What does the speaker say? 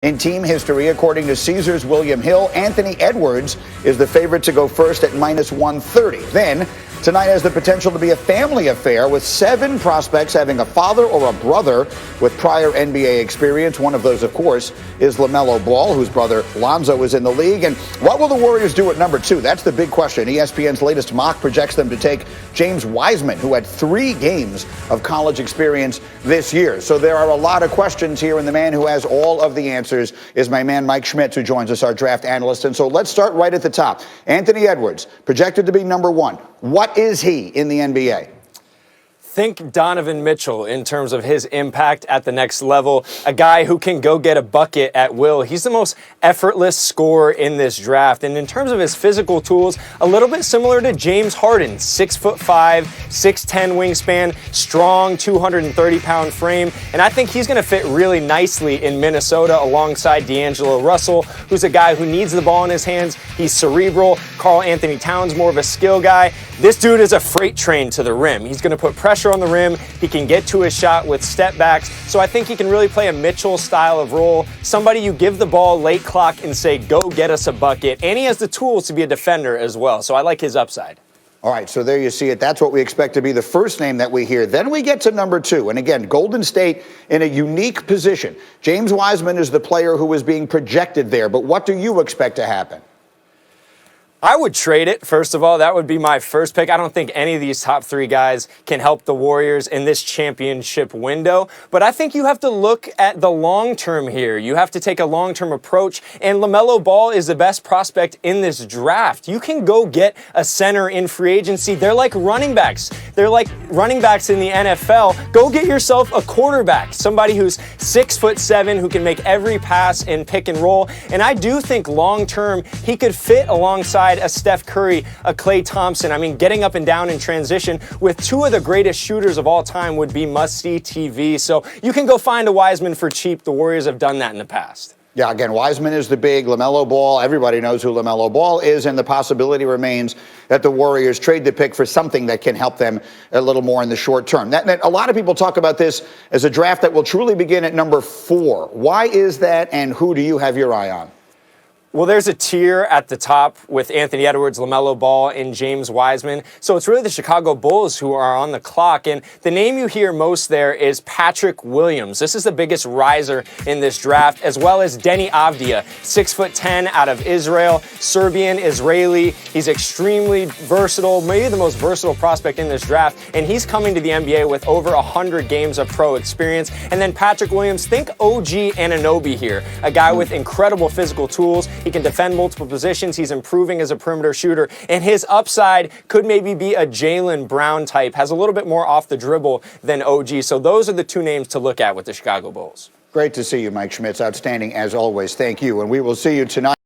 In team history, according to Caesars William Hill, Anthony Edwards is the favorite to go first at -130. Then, tonight has the potential to be a family affair with 7 prospects having a father or a brother with prior NBA experience. One of those, of course, is LaMelo Ball, whose brother Lonzo is in the league. And what will the Warriors do at number 2? That's the big question. ESPN's latest mock projects them to take James Wiseman, who had 3 games of college experience this year. So there are a lot of questions here, and the man who has all of the answers is my man Mike Schmitz, who joins us, our draft analyst. And so let's start right at the top. Anthony Edwards, projected to be number 1. What is he in the NBA? Think Donovan Mitchell in terms of his impact at the next level, a guy who can go get a bucket at will. He's the most effortless scorer in this draft. And in terms of his physical tools, a little bit similar to James Harden, 6'5", 6'10" wingspan, strong 230-pound frame. And I think he's going to fit really nicely in Minnesota alongside D'Angelo Russell, who's a guy who needs the ball in his hands. He's cerebral. Karl Anthony Towns, more of a skill guy. This dude is a freight train to the rim. He's going to put pressure on the rim. He can get to his shot with step backs. So I think he can really play a Mitchell style of role. Somebody you give the ball late clock and say, go get us a bucket. And he has the tools to be a defender as well. So I like his upside. All right, so there you see it. That's what we expect to be the first name that we hear. Then we get to number 2. And again, Golden State in a unique position. James Wiseman is the player who is being projected there. But what do you expect to happen? I would trade it, first of all. That would be my first pick. I don't think any of these top 3 guys can help the Warriors in this championship window. But I think you have to look at the long term here. You have to take a long-term approach. And LaMelo Ball is the best prospect in this draft. You can go get a center in free agency. They're like running backs. They're like running backs in the NFL. Go get yourself a quarterback, somebody who's 6'7", who can make every pass in pick and roll. And I do think long term he could fit alongside a Steph Curry, a Klay Thompson. I mean, getting up and down in transition with 2 of the greatest shooters of all time would be must-see TV. So you can go find a Wiseman for cheap. The Warriors have done that in the past. Yeah, again, Wiseman is the big. LaMelo Ball, everybody knows who LaMelo Ball is, and the possibility remains that the Warriors trade the pick for something that can help them a little more in the short term. A lot of people talk about this as a draft that will truly begin at number 4. Why is that, and who do you have your eye on? Well, there's a tier at the top with Anthony Edwards, LaMelo Ball, and James Wiseman. So it's really the Chicago Bulls who are on the clock. And the name you hear most there is Patrick Williams. This is the biggest riser in this draft, as well as Deni Avdija, 6'10", out of Israel, Serbian, Israeli. He's extremely versatile, maybe the most versatile prospect in this draft. And he's coming to the NBA with over 100 games of pro experience. And then Patrick Williams, think OG Anunoby here, a guy with incredible physical tools. He can defend multiple positions. He's improving as a perimeter shooter. And his upside could maybe be a Jaylen Brown type. Has a little bit more off the dribble than OG. So those are the 2 names to look at with the Chicago Bulls. Great to see you, Mike Schmitz. Outstanding as always. Thank you. And we will see you tonight.